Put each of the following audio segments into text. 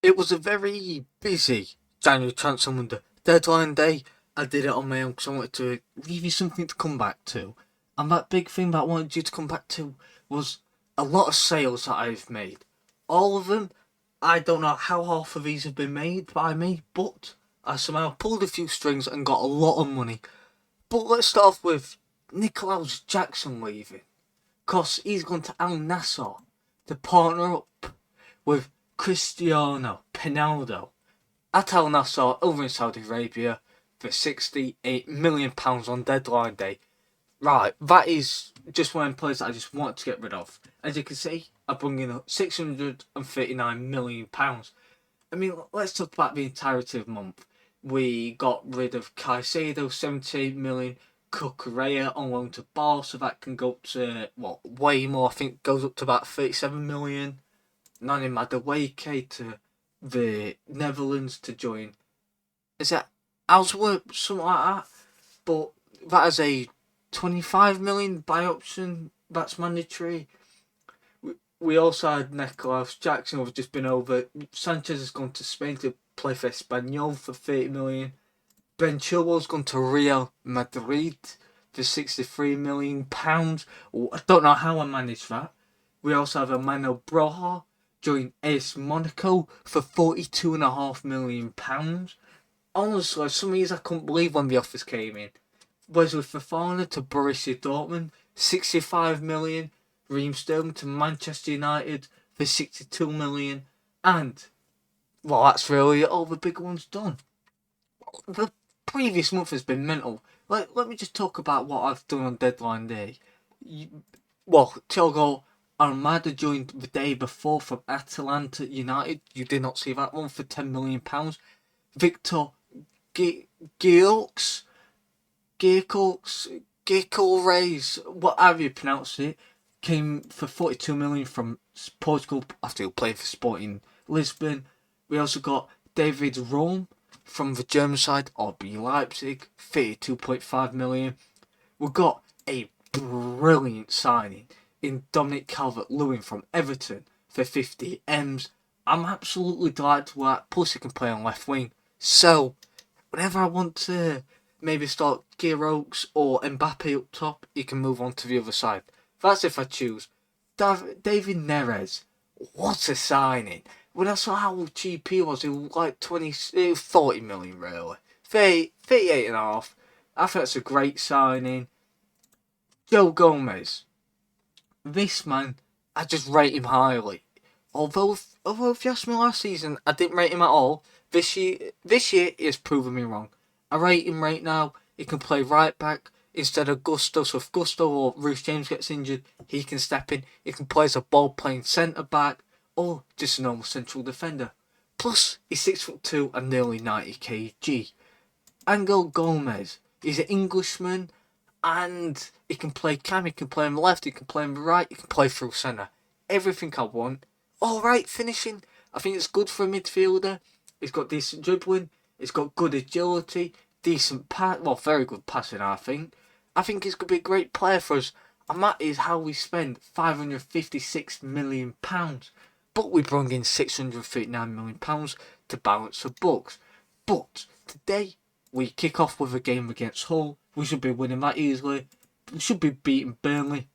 It was a very busy January transfer window. Deadline day, I did it on my own because I wanted to leave you something to come back to. And that big thing that I wanted you to come back to was a lot of sales that I've made. All of them, I don't know how half of these have been made by me, but I somehow pulled a few strings and got a lot of money. But let's start off with Nicolas Jackson leaving. Because he's gone to Al Nassar to partner up with Cristiano Ronaldo at Al Nassr over in Saudi Arabia for £68 million on deadline day. Right, that is just one place that I just want to get rid of. As you can see, I bring in £639 million. I mean, let's talk about the entirety of the month. We got rid of Caicedo, 78 million. Cucurella on loan to Bar, so that can go up to, way more. I think goes up to about 37 million. Nani Madueke to the Netherlands to join. Is that Alsworth, something like that? But that is a 25 million buy option. That's mandatory. We also had Nicolas Jackson, who've just been over. Sanchez has gone to Spain to play for Espanyol for 30 million. Ben Chillwell's gone to Real Madrid for £63 million. I don't know how I managed that. We also have Emmanuel Broja joined AS Monaco for £42.5 million. Honestly, some of these I couldn't believe when the offers came in. Wesley Fofana to Borussia Dortmund, 65 million. Raheem to Manchester United for 62 million. And, that's really all the big ones done. The previous month has been mental. Let me just talk about what I've done on deadline day. Thiago Almada joined the day before from Atalanta United. You did not see that one for £10 million. Victor Gilks, whatever you pronounce it, came for 42 million from Portugal after he played for Sporting Lisbon. We also got David Raum from the German side, RB Leipzig, 32.5 million. We got a brilliant signing in Dominic Calvert-Lewin from Everton for 50 M's. I'm absolutely delighted with that. Plus, he can play on left wing. So, whenever I want to maybe start Giroux or Mbappe up top, he can move on to the other side. That's if I choose. David Neres, what a signing. When I saw how cheap he was like 40 million really. 38 and a half. I think that's a great signing. Joe Gomez. This man, I just rate him highly. Although if you asked me last season, I didn't rate him at all. This year he has proven me wrong. I rate him right now. He can play right back instead of Gusto. So if Gusto or Reece James gets injured, he can step in. He can play as a ball-playing centre-back or just a normal central defender. Plus, he's 6'2" and nearly 90 kg. Angel Gomez, he's an Englishman and he can play cam, he can play on the left, he can play on the right, he can play through centre. Everything I want. Alright, finishing. I think it's good for a midfielder. He's got decent dribbling, he's got good agility, decent very good passing, I think. I think he's going to be a great player for us. And that is how we spend £556 million. But we brought in £639 million to balance the books. But today, we kick off with a game against Hull. We should be winning that easily. We should be beating Burnley.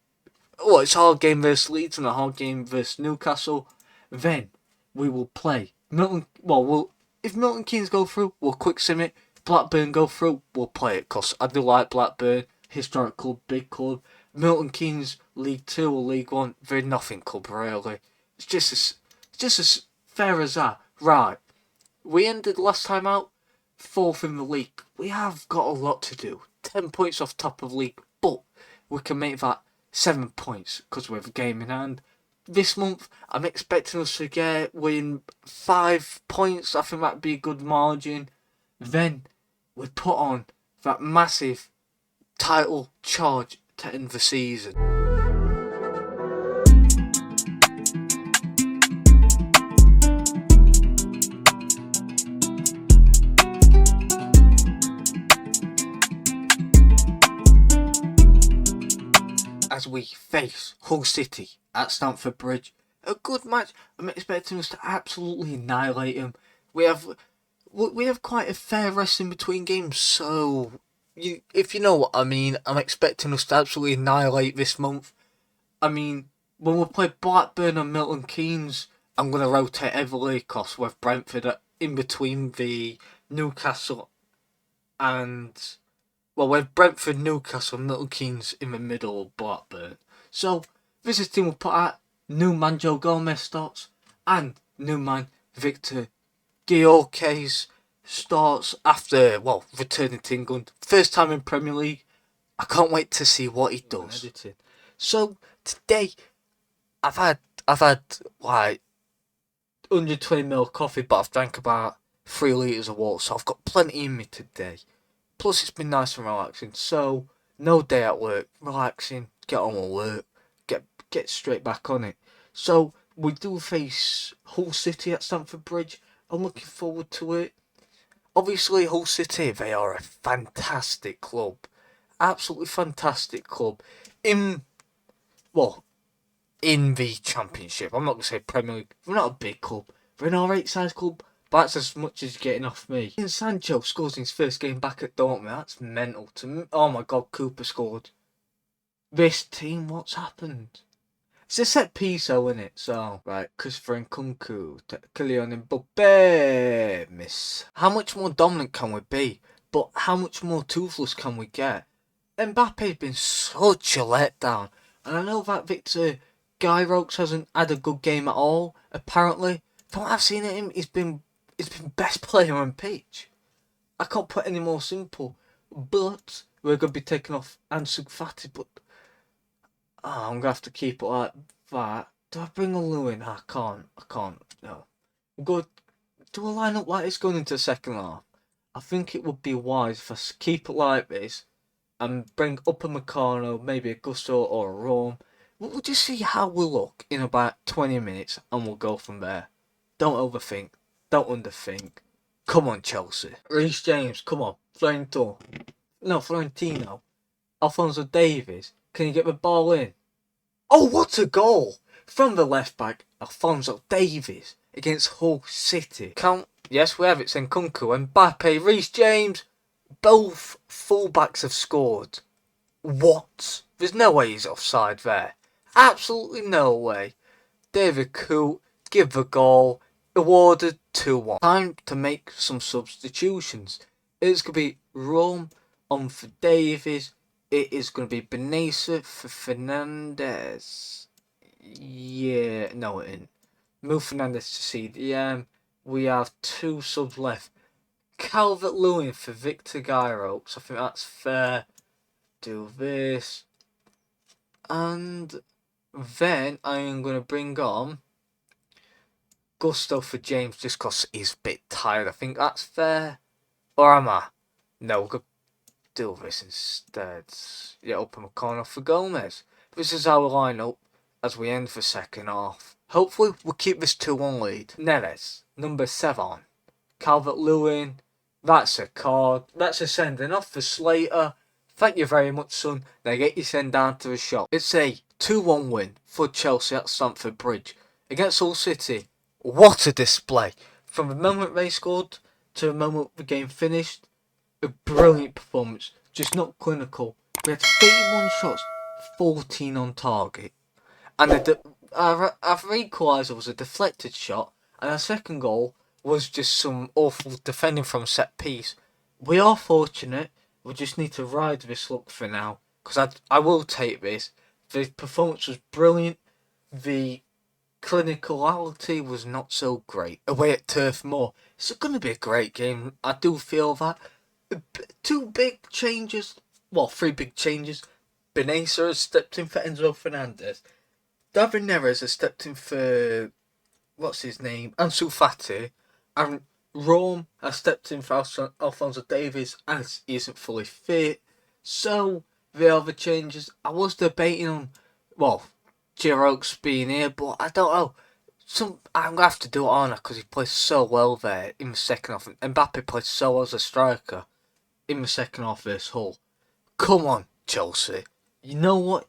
It's a hard game versus Leeds and a hard game versus Newcastle. Then, we will play Milton. If Milton Keynes go through, we'll quick sim it. Blackburn go through, we'll play it. Because I do like Blackburn. Historic club, big club. Milton Keynes, League 2 or League 1, they're nothing club, really. It's just as fair as that. Right. We ended last time out 4th in the league. We have got a lot to do. 10 points off top of league. But we can make that 7 points because we have a game in hand. This month, I'm expecting us to win 5 points. I think that'd be a good margin. Then we put on that massive title charge to end the season. As we face Hull City at Stamford Bridge, A good match. I'm expecting us to absolutely annihilate him. We have quite a fair rest in between games, so if you know what I mean, I'm expecting us to absolutely annihilate this month. I mean, when we play Blackburn and Milton Keynes, I'm going to rotate heavily because we have Brentford in between the Newcastle and... Well, we have Brentford, Newcastle, Milton Keynes in the middle of Blackburn. So, visiting will put out new man Joe Gomez starts and new man Victor Gyökeres starts after, well, returning to England. First time in Premier League. I can't wait to see what he does. So, today, I've had like 120ml of coffee, but I've drank about 3 litres of water, so I've got plenty in me today. Plus, it's been nice and relaxing. So, no day at work, relaxing, get on with work, get straight back on it. So, we do face Hull City at Stamford Bridge. I'm looking forward to it. Obviously, Hull City, they are a fantastic club. Absolutely fantastic club. In the Championship. I'm not going to say Premier League. We're not a big club. We're an alright sized club. But that's as much as getting off me. And Sancho scores in his first game back at Dortmund. That's mental to me. Oh my god, Cooper scored. This team, what's happened? It's a set piece though, isn't it? So, right, Christopher Nkunku, Kylian Mbappe, miss. How much more dominant can we be? But how much more toothless can we get? Mbappe's been such a letdown. And I know that Victor Gyökeres hasn't had a good game at all, apparently. From what I've seen of him, he's been best player on pitch. I can't put any more simple. But we're going to be taking off Ansu Fati, but I'm going to have to keep it like that. Do I bring a Lewin? I can't. No. We'll go do a lineup like this going into the second half. I think it would be wise if I keep it like this and bring up a Meccano, maybe a Gusto or a Raum. We'll just see how we look in about 20 minutes and we'll go from there. Don't overthink. Don't underthink. Come on, Chelsea. Reece James, come on. Florentino. Alphonso Davies. Can you get the ball in? Oh, what a goal! From the left back, Alphonso Davies against Hull City. Yes, we have it. It's Nkunku, Mbappe, Reece James. Both fullbacks have scored. What? There's no way he's offside there. Absolutely no way. David Coote, give the goal. Awarded 2-1. Time to make some substitutions. It's going to be Raum on for Davies. It is going to be Benessa for Fernandes. Yeah, no it isn't. Move Fernandes to CDM. We have 2 subs left. Calvert-Lewin for Victor Gyökeres. I think that's fair. Do this. And then I am going to bring on Gusto for James just because he's a bit tired. I think that's fair. Or am I? No, we're going to do this instead. Yeah, open a corner for Gomez. This is our lineup as we end the second half. Hopefully we'll keep this 2-1 lead. Neves, number 7. Calvert-Lewin. That's a card. That's a sending off for Slater. Thank you very much, son. Now get you sent down to the shop. It's a 2-1 win for Chelsea at Stamford Bridge against Hull City. What a display. From the moment they scored to the moment the game finished. A brilliant performance. Just not clinical. We had 31 shots, 14 on target. And our equaliser was a deflected shot. And our second goal was just some awful defending from set piece. We are fortunate. We just need to ride this luck for now. Because I will take this. The performance was brilliant. The clinicality was not so great. Away at Turf Moor. It's going to be a great game. I do feel that. 2 big changes. Well, 3 big changes. Benessa has stepped in for Enzo Fernandez. David Neres has stepped in for... what's his name? Ansu Fati. And Raum has stepped in for Alphonso Davies as he isn't fully fit. So, the other changes. I was debating on... well, Gyökeres being here, but I don't know. I'm going to have to do it on because he plays so well there in the second half. And Mbappe plays so well as a striker in the second half versus Hull. Come on, Chelsea. You know what?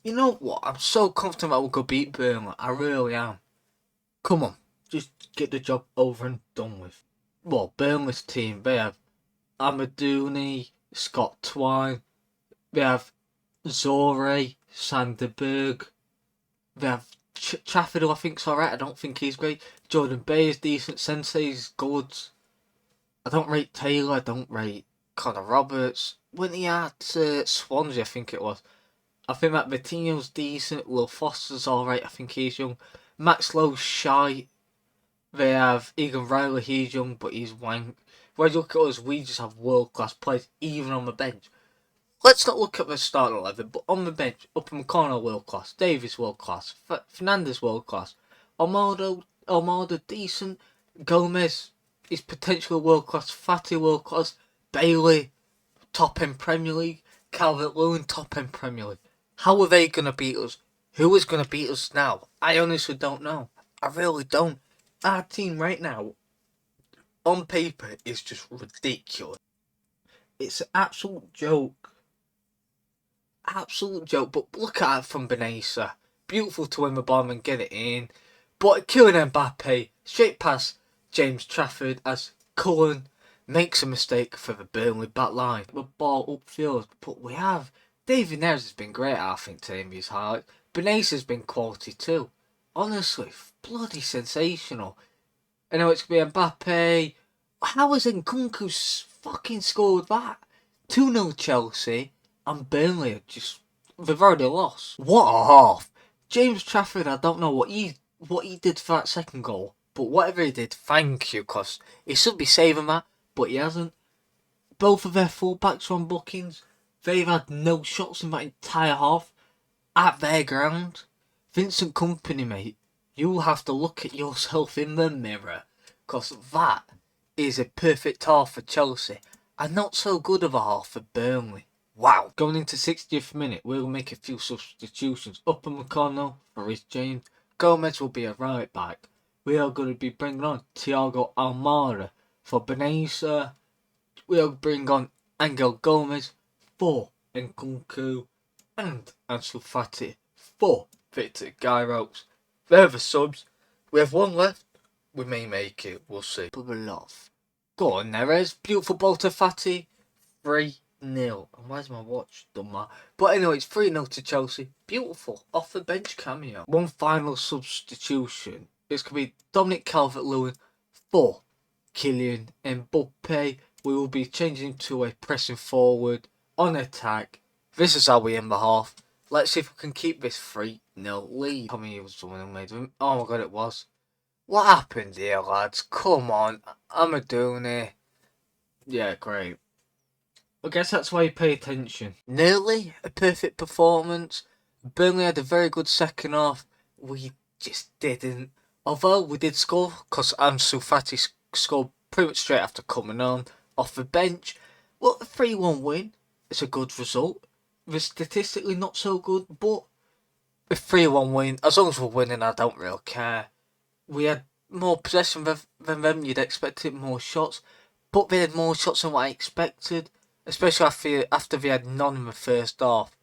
You know what? I'm so confident that we'll go beat Burnley. I really am. Come on, just get the job over and done with. Well, Burnley's team, they have Amadouni, Scott Twine, they have Zore, Sanderberg, they have Trafford, who I think's alright. I don't think he's great. Jordan Bay is decent. Sensei's good. I don't rate Taylor. I don't rate Connor Roberts. When he had Swansea, I think it was. I think that Vitinho's decent. Will Foster's alright. I think he's young. Max Lowe's shy. They have Egan Riley. He's young, but he's wank. When you look at us, we just have world-class players, even on the bench. Let's not look at the starting 11, but on the bench, Upper McConnell world-class. Davis world-class. Fernandez world-class. Almada decent. Gomez is potentially world-class. Fati world-class. Bailey, top-end Premier League. Calvert-Lewin, top-end Premier League. How are they going to beat us? Who is going to beat us now? I honestly don't know. I really don't. Our team right now, on paper, is just ridiculous. It's an absolute joke. Absolute joke. But look at it from Benessa. Beautiful to win the ball and get it in. But killing Mbappe, straight past James Trafford as Cullen makes a mistake for the Burnley back line. The ball upfield. But we have. David Neres has been great, I think, to him his heart. Benessa's been quality too. Honestly, bloody sensational. I know it's going to be Mbappe. How has Nkunku fucking scored that? 2-0 Chelsea and Burnley they've already lost. What a half. James Trafford, I don't know what he did for that second goal, but whatever he did, thank you, because he should be saving that, but he hasn't. Both of their fullbacks are on bookings. They've had no shots in that entire half at their ground. Vincent Kompany, mate, you'll have to look at yourself in the mirror, because that is a perfect half for Chelsea and not so good of a half for Burnley. Wow. Going into 60th minute, we'll make a few substitutions. Upper McConnell for Rhys James. Gomez will be a right back. We are going to be bringing on Thiago Almada for Benessa. We'll bring on Angel Gomez for Nkunku and Ansu Fati for Victor Gyros. They're the subs. We have one left. We may make it. We'll see. But we're off. Go on, Neres. Beautiful ball to Fati. 3-0. And where's my watch? Done that. But anyway, it's 3-0 to Chelsea. Beautiful. Off the bench cameo. One final substitution. It's going to be Dominic Calvert-Lewin for Kylian Mbappe. We will be changing to a pressing forward on attack. This is how we end the half. Let's see if we can keep this 3-0 lead. How many was the one who made them? Oh my god, it was. What happened here, lads? Come on. Amadouni. Yeah, great. I guess that's why you pay attention. Nearly a perfect performance. Burnley had a very good second half. We just didn't. Although we did score, because Ansu Fati scored pretty much straight after coming on off the bench. Well, a 3-1 win. It's a good result. We're statistically not so good, but a 3-1 win. As long as we're winning, I don't really care. We had more possession than them. You'd expect it, more shots. But they had more shots than what I expected. Especially after they had none in the first half.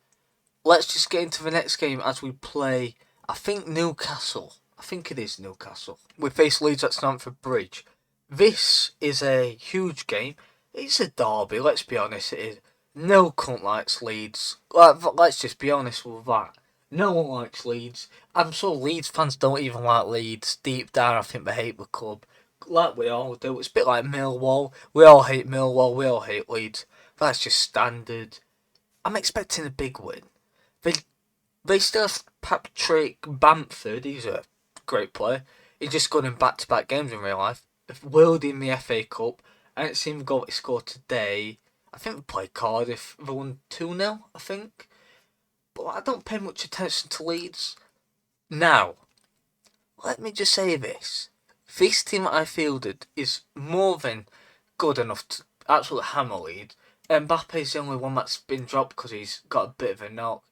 Let's just get into the next game as we play, I think, Newcastle. I think it is Newcastle. We face Leeds at Stamford Bridge. This is a huge game. It's a derby, let's be honest, it is. No cunt likes Leeds. Let's just be honest with that. No one likes Leeds. I'm sure Leeds fans don't even like Leeds. Deep down, I think they hate the club. Like we all do. It's a bit like Millwall. We all hate Millwall. We all hate Leeds. That's just standard. I'm expecting a big win. They still have Patrick Bamford. He's a great player. He's just gone in back-to-back games in real life. World in the FA Cup. I didn't see him go to score today. I think they played Cardiff. They won 2-0, I think. But I don't pay much attention to Leeds. Now, let me just say this. This team that I fielded is more than good enough to absolutely hammer Leeds. Mbappe's the only one that's been dropped because he's got a bit of a knock.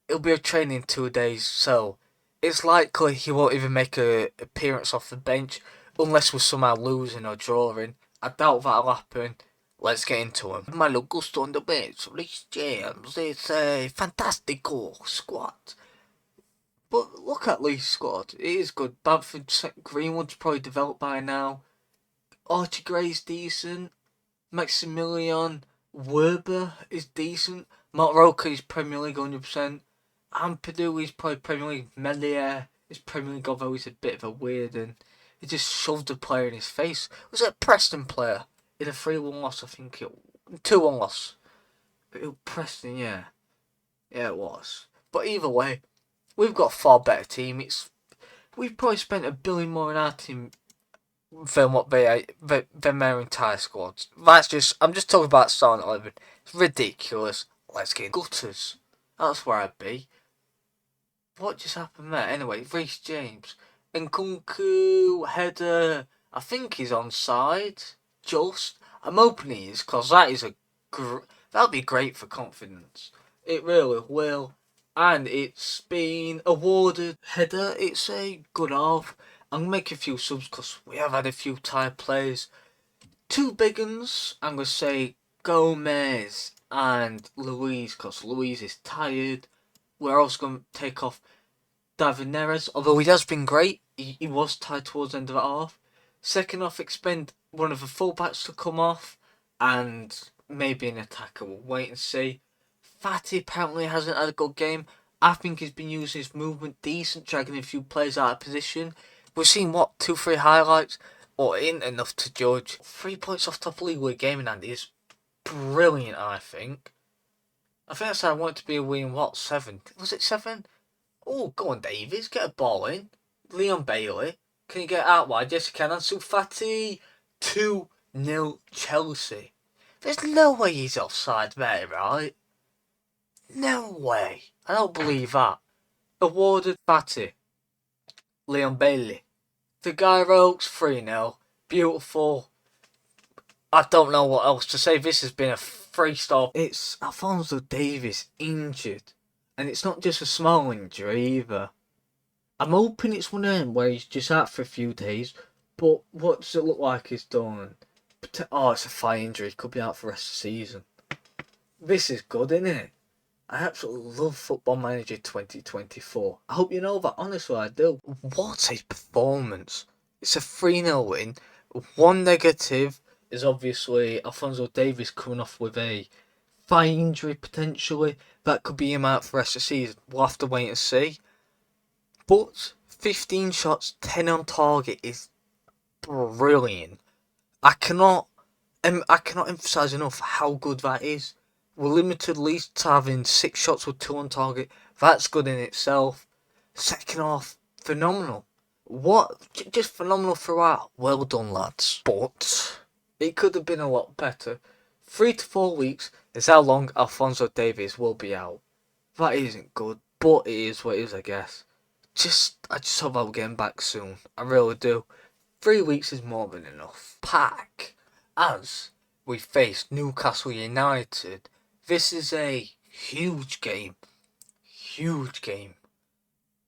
It'll be a training 2 days, so it's likely he won't even make an appearance off the bench unless we're somehow losing or drawing. I doubt that'll happen. Let's get into him. Malo Gusto on the bench. Reece James. It's a fantastical squad. But look at Lee's squad. It is good. Bamford Greenwood's probably developed by now. Archie Gray's decent. Maximilian Werber is decent. Mark Roca is Premier League 100%. Ampadu is probably Premier League. Melier is Premier League, although he's a bit of a weird and he just shoved a player in his face. Was it a Preston player? In a 3-1 loss, I think it 2-1 loss. Preston, yeah. Yeah, it was. But either way, we've got a far better team. We've probably spent $1 billion more on our team than what than their entire squads. I'm just talking about starting 11. It's ridiculous. Let's get gutters. That's where I'd be. What just happened there? Anyway, Reece James. Nkunku, header. I think he's onside. I'm hoping he is, because that'll be great for confidence. It really will. And it's been awarded header. It's a good half. I'm going to make a few subs because we have had a few tired players. 2 big uns. I'm going to say Gomez and Luiz because Luiz is tired. We're also going to take off David Neres, although he has been great. He was tired towards the end of the half. Second half, expend one of the fullbacks to come off and maybe an attacker. We'll wait and see. Fatty apparently hasn't had a good game. I think he's been using his movement decent, dragging a few players out of position. We've seen, 2-3 highlights, or ain't enough to judge. 3 points off top league with gaming, Andy, is brilliant, I think. I think that's how I want it to be a win, 7? Was it 7? Oh, go on, Davies, get a ball in. Leon Bailey, can you get out wide? Yes, you can. Ansu Fati, 2-0 Chelsea. There's no way he's offside there, right? No way. I don't believe that. Awarded Fati. Leon Bailey. The guy Rokes 3-0. Beautiful. I don't know what else to say. This has been a 3-star. It's Alphonso Davies injured. And it's not just a small injury either. I'm hoping it's one of them where he's just out for a few days. But what does it look like he's done? Oh, it's a thigh injury. Could be out for the rest of the season. This is good, isn't it? I absolutely love Football Manager 2024. I hope you know that, honestly I do. What a performance. It's a 3-0 win. One negative is obviously Alphonso Davies coming off with a thigh injury potentially. That could be him out for the rest of the season. We'll have to wait and see. But 15 shots, 10 on target is brilliant. I cannot emphasise enough how good that is. We're limited at least to having 6 shots with 2 on target. That's good in itself. Second half, phenomenal. Just phenomenal throughout. Well done, lads. But it could have been a lot better. 3 to 4 weeks is how long Alphonso Davies will be out. That isn't good, but it is what it is, I guess. I just hope I'll get him back soon. I really do. 3 weeks is more than enough. Pack. As we face Newcastle United. This is a huge game. Huge game.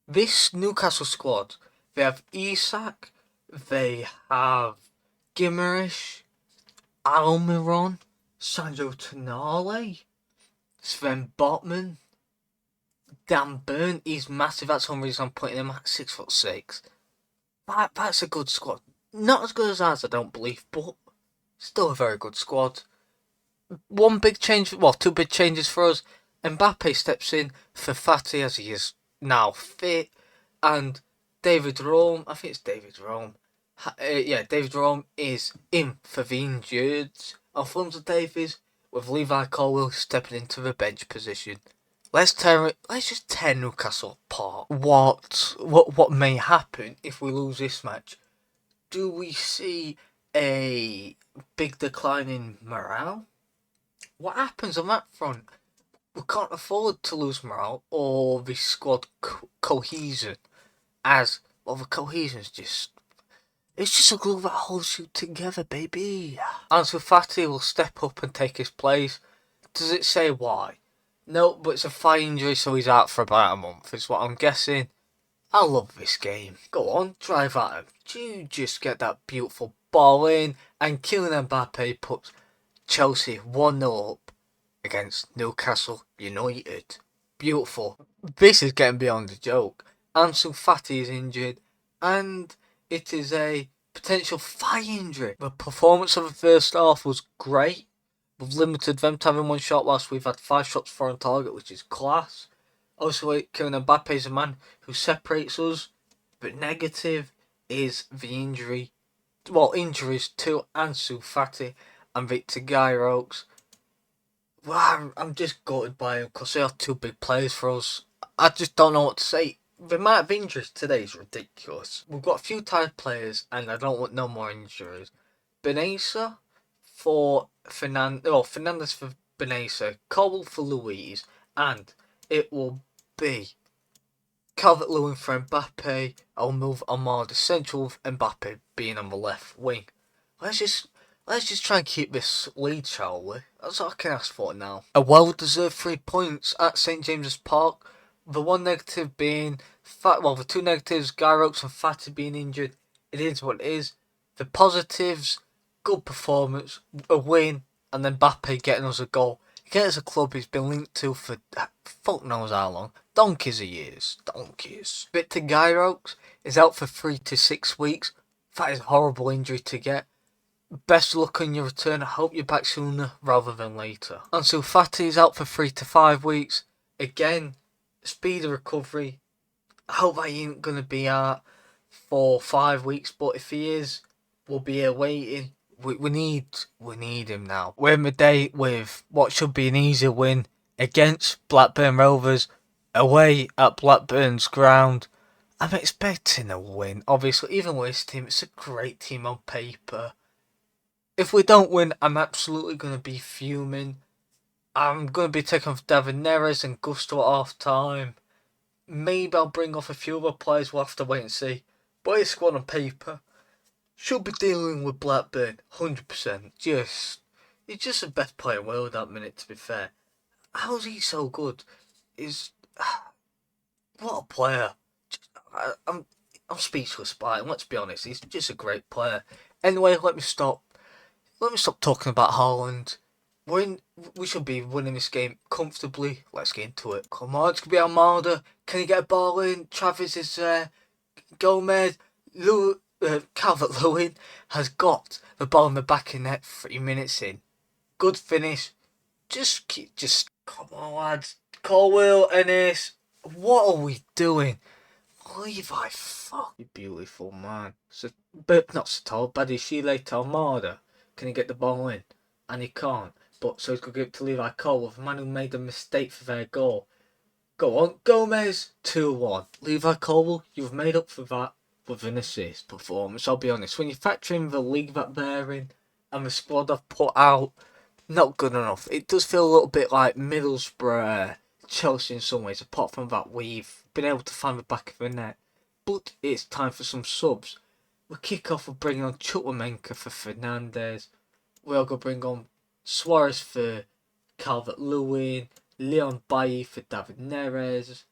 This Newcastle squad, they have Isak, they have Gimmerish, Almiron, Sandro Tonali, Sven Botman, Dan Burn. He's massive. That's one reason I'm putting him at 6'6". That's a good squad. Not as good as ours, I don't believe, but still a very good squad. 2 big changes for us. Mbappe steps in for Fati as he is now fit, and David Raum, I think it's David Raum. David Raum is in for the injured. Alphonso Davies with Levi Colwill stepping into the bench position. Let's just tear Newcastle apart. What may happen if we lose this match? Do we see a big decline in morale? What happens on that front? We can't afford to lose morale or the squad cohesion. The cohesion's it's just a glue that holds you together, baby. Ansu Fati will step up and take his place. Does it say why? No, but it's a thigh injury, so he's out for about a month, is what I'm guessing. I love this game. Go on, drive at him. You just get that beautiful ball in, and Kylian Mbappe puts Chelsea 1-0 up against Newcastle United. Beautiful. This is getting beyond a joke. Ansu Fati is injured, and it is a potential thigh injury. The performance of the first half was great. We've limited them to having one shot whilst we've had 5 shots for on target, which is class. Also, Kylian Mbappe is a man who separates us, but negative is the injury. Well, injuries to Ansu Fati and Victor Gyrox. Well, I'm just gutted by him because they are 2 big players for us. I just don't know what to say. The amount of injuries today is ridiculous. We've got a few tired players and I don't want no more injuries. Benessa for Fernandes for Benessa, Cole for Louise, and it will be Calvert-Lewin for Mbappe. I'll move Almada central with Mbappe being on the left wing. Let's just try and keep this lead, shall we? That's all I can ask for now. A well-deserved 3 points at St James's Park. The one negative being, the 2 negatives, Gyrox and Fati being injured. It is what it is. The positives, good performance, a win, and then Mbappe getting us a goal. Again, as a club he's been linked to for fuck knows how long. Donkeys of years. Donkeys. Victor Gyrox is out for 3 to 6 weeks. That is a horrible injury to get. Best of luck on your return. I hope you're back sooner rather than later. Ansu Fati is out for 3 to 5 weeks. Again, speed of recovery. I hope that he ain't going to be out for 5 weeks, but if he is, we'll be here waiting. We need him now. We're in the day with what should be an easy win against Blackburn Rovers away at Blackburn's ground. I'm expecting a win. Obviously, even with this team, it's a great team on paper. If we don't win, I'm absolutely going to be fuming. I'm going to be taking off David Neres and Gusto at half time. Maybe I'll bring off a few other players. We'll have to wait and see. But it's squad on paper. Should be dealing with Blackburn, 100%. He's just the best player in the world at the minute, to be fair. How's he so good? What a player. I'm speechless by him, let's be honest. He's just a great player. Anyway, let me stop talking about Haaland. We should be winning this game comfortably. Let's get into it. Come on, it's going to be Almada. Can he get a ball in? Travis is there. Gomez. Calvert-Lewin has got the ball in the back of net 3 minutes in. Good finish. Just come on, lads. Chillwell, Ennis. What are we doing? Levi, fuck you, beautiful man. But not so tall. Badishile to Almada. Can he get the ball in? And he can't. But so he's going to give it to Levi Cole, a man who made a mistake for their goal. Go on, Gomez. 2-1. Levi Cole, you've made up for that with an assist performance. I'll be honest, when you factor in the league that they're in and the squad I've put out, not good enough. It does feel a little bit like Middlesbrough, Chelsea in some ways. Apart from that, we've been able to find the back of the net. But it's time for some subs. We'll kick off with bringing on Chukwuemeka for Fernandes. We're going to bring on Suarez for Calvert-Lewin, Leon Bailly for David Neres,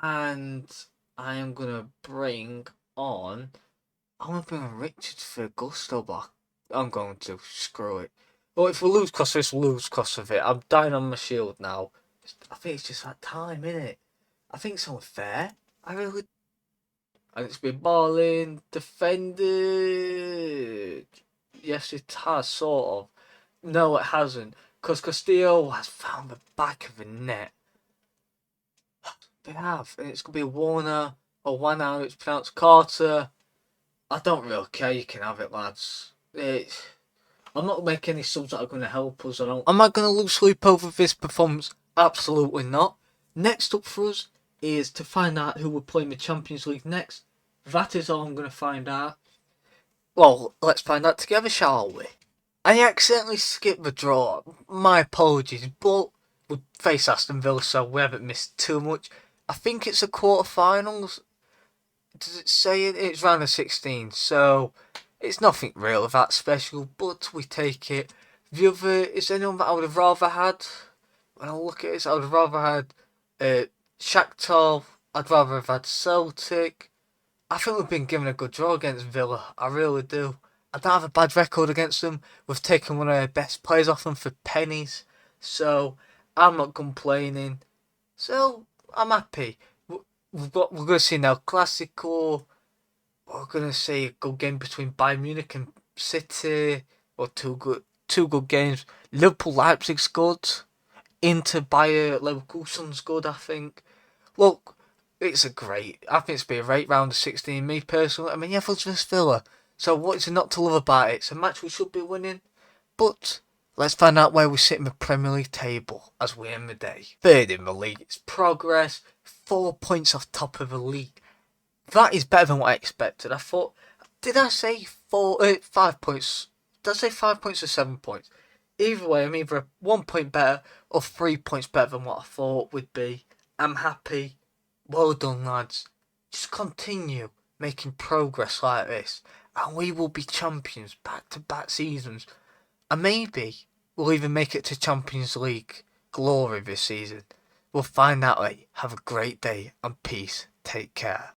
and I am going to bring on Richards for Gusto, but I'm going to screw it. Well, if we lose because of this, we'll lose because of it. I'm dying on my shield now. I think it's just that time, innit? I think it's unfair. I really... And it's been balling, defended. Yes, it has, sort of. No, it hasn't. Because Castillo has found the back of the net. They have. And it's going to be Warner or Wana. It's pronounced Carter. I don't really care. You can have it, lads. I'm not making any subs that are going to help us. Am I going to lose sleep over this performance? Absolutely not. Next up for us is to find out who we're playing the Champions League next. That is all I'm going to find out. Well, let's find out together, shall we? I accidentally skipped the draw. My apologies, but we face Aston Villa, so we haven't missed too much. I think it's the quarterfinals. Does it say it? It's round of 16, so it's nothing really that special, but we take it. The other, is anyone that I would have rather had? When I look at this, I would have rather had Shakhtar. I'd rather have had Celtic. I think we've been given a good draw against Villa. I really do. I don't have a bad record against them. We've taken one of their best players off them for pennies. So I'm not complaining. So I'm happy. We're going to see now Classico. We're going to see a good game between Bayern Munich and City. Or two good games. Liverpool Leipzig scored. Inter Bayer Leverkusen scored, I think. Look, I think it's been a great round of 16. Me personally, I mean, Everton's vs Villa. So what is there not to love about it? It's a match we should be winning. But let's find out where we sit in the Premier League table as we end the day. Third in the league. It's progress. 4 points off top of the league. That is better than what I expected. I thought, did I say 5 points? Did I say 5 points or 7 points? Either way, I'm either 1 point better or 3 points better than what I thought would be. I'm happy. Well done, lads. Just continue making progress like this, and we will be champions back-to-back seasons. And maybe we'll even make it to Champions League glory this season. We'll find out. Have a great day and peace. Take care.